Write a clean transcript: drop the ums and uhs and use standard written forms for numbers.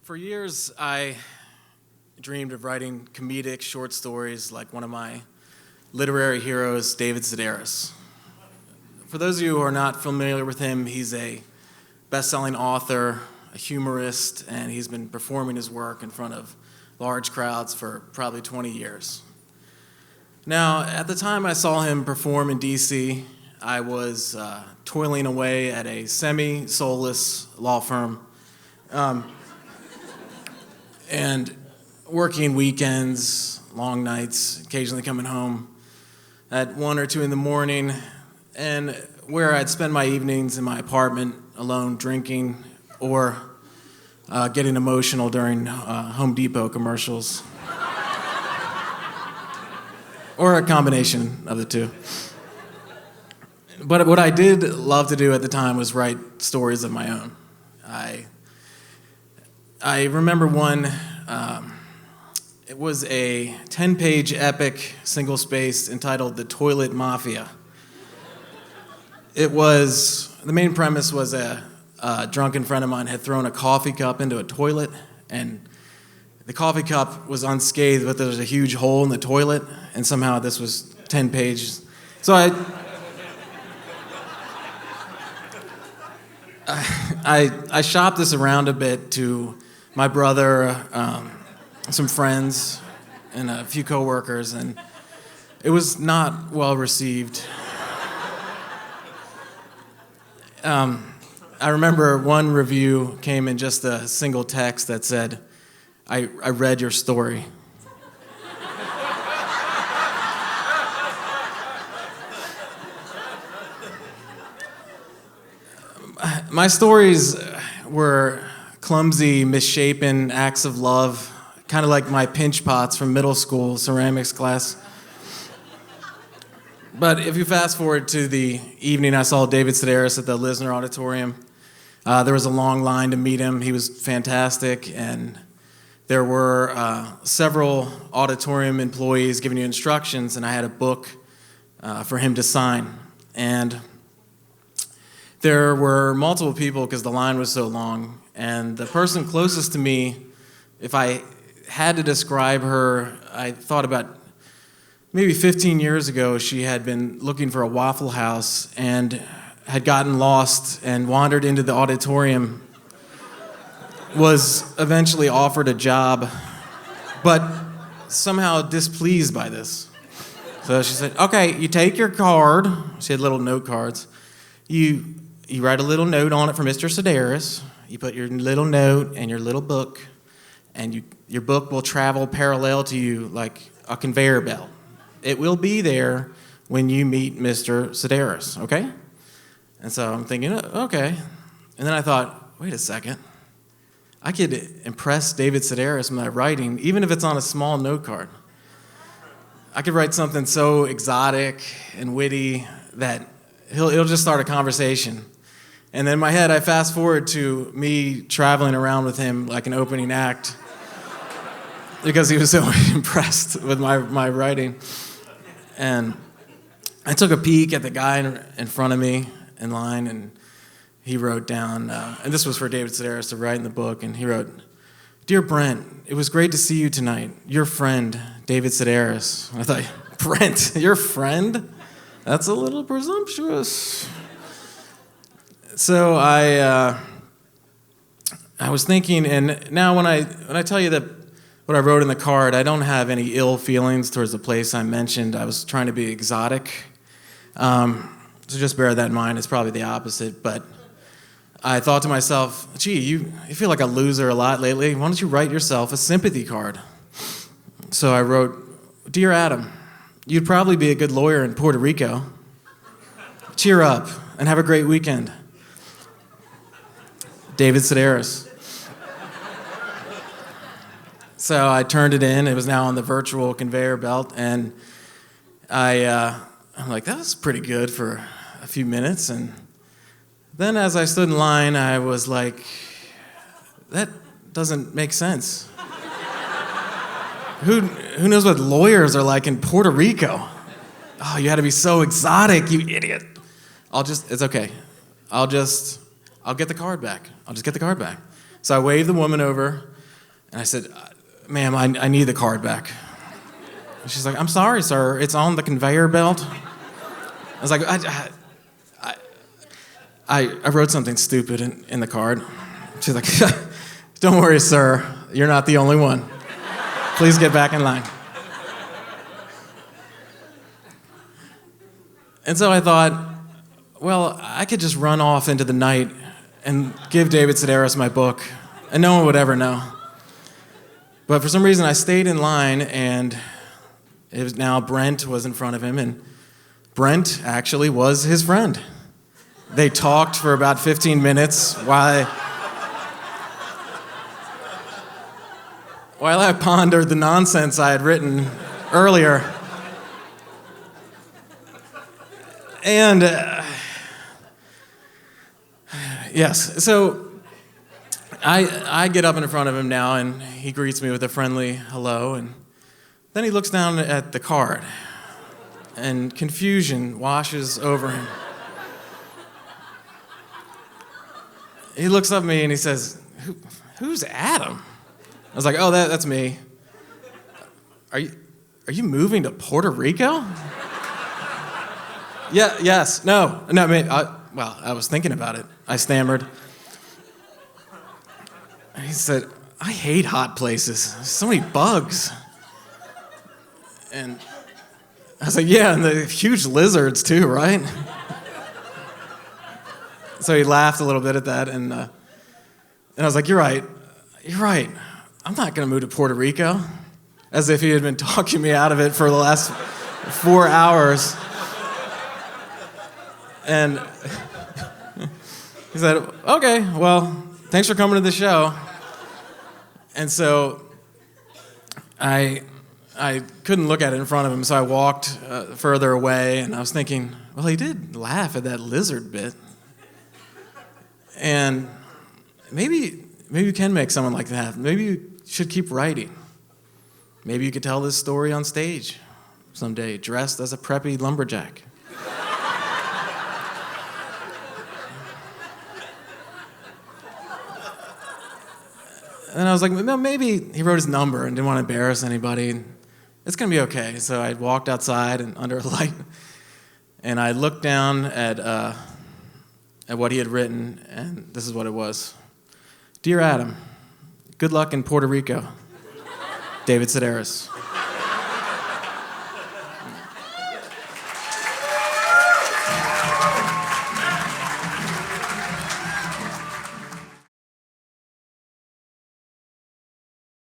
For years, I dreamed of writing comedic short stories like one of my literary heroes, David Sedaris. For those of you who are not familiar with him, he's a best-selling author, a humorist, and he's been performing his work in front of large crowds for probably 20 years. Now, at the time I saw him perform in D.C., I was toiling away at a semi-soulless law firm and working weekends, long nights, occasionally coming home at 1 or 2 in the morning, and where I'd spend my evenings in my apartment alone drinking or getting emotional during Home Depot commercials. Or a combination of the two. But what I did love to do at the time was write stories of my own. I remember one, it was a 10-page epic, single-spaced, entitled The Toilet Mafia. The main premise was a drunken friend of mine had thrown a coffee cup into a toilet, and the coffee cup was unscathed, but there was a huge hole in the toilet, and somehow this was 10 pages. So I shopped this around a bit to my brother, some friends, and a few coworkers, and it was not well received. I remember one review came in just a single text that said, I read your story. My stories were clumsy, misshapen acts of love, kind of like my pinch pots from middle school ceramics class. But if you fast forward to the evening I saw David Sedaris at the Lisner Auditorium, there was a long line to meet him. He was fantastic, and there were several auditorium employees giving you instructions, and I had a book for him to sign. And there were multiple people because the line was so long, and the person closest to me, if I had to describe her, I thought about maybe 15 years ago, she had been looking for a Waffle House and had gotten lost and wandered into the auditorium, was eventually offered a job, but somehow displeased by this. So she said, okay, you take your card. She had little note cards. You write a little note on it for Mr. Sedaris. You put your little note and your little book, and your book will travel parallel to you like a conveyor belt. It will be there when you meet Mr. Sedaris, okay? And so I'm thinking, okay. And then I thought, wait a second. I could impress David Sedaris with my writing, even if it's on a small note card. I could write something so exotic and witty that he'll just start a conversation. And then in my head, I fast forward to me traveling around with him like an opening act because he was so impressed with my writing. And I took a peek at the guy in front of me in line, and he wrote down, and this was for David Sedaris to write in the book, and he wrote, "Dear Brent, it was great to see you tonight. Your friend, David Sedaris." And I thought, Brent, your friend? That's a little presumptuous. So I was thinking, and now when I tell you that what I wrote in the card, I don't have any ill feelings towards the place I mentioned. I was trying to be exotic. So just bear that in mind. It's probably the opposite. But I thought to myself, gee, you feel like a loser a lot lately. Why don't you write yourself a sympathy card? So I wrote, "Dear Adam, you'd probably be a good lawyer in Puerto Rico. Cheer up and have a great weekend. David Sedaris." So I turned it in. It was now on the virtual conveyor belt, and I'm like, that was pretty good for a few minutes. And then as I stood in line, I was like, that doesn't make sense. Who knows what lawyers are like in Puerto Rico? Oh, you had to be so exotic, you idiot. It's okay. I'll get the card back. I'll just get the card back. So I waved the woman over, And I said, ma'am, I need the card back. And she's like, I'm sorry, sir. It's on the conveyor belt. I was like, I wrote something stupid in the card. She's like, don't worry, sir. You're not the only one. Please get back in line. And so I thought, well, I could just run off into the night and give David Sedaris my book, and no one would ever know. But for some reason, I stayed in line, and it was now Brent was in front of him, and Brent actually was his friend. They talked for about 15 minutes while I pondered the nonsense I had written earlier. And yes, so I get up in front of him now, and he greets me with a friendly hello, and then he looks down at the card, and confusion washes over him. He looks up at me and he says, who's Adam? I was like, oh, that's me. Are you moving to Puerto Rico? Yeah, yes, no, I was thinking about it. I stammered. He said, I hate hot places. There's so many bugs. And I was like, yeah, and the huge lizards too, right? So he laughed a little bit at that, and I was like, you're right. I'm not going to move to Puerto Rico. As if he had been talking me out of it for the last 4 hours. And he said, okay, well, thanks for coming to the show. And so I couldn't look at it in front of him, so I walked further away, and I was thinking, well, he did laugh at that lizard bit. And maybe you can make someone like that. Maybe you should keep writing. Maybe you could tell this story on stage someday, dressed as a preppy lumberjack. And I was like, no, maybe he wrote his number and didn't want to embarrass anybody. It's going to be okay. So I walked outside and under a light, and I looked down at what he had written, and this is what it was. Dear Adam, good luck in Puerto Rico. David Sedaris.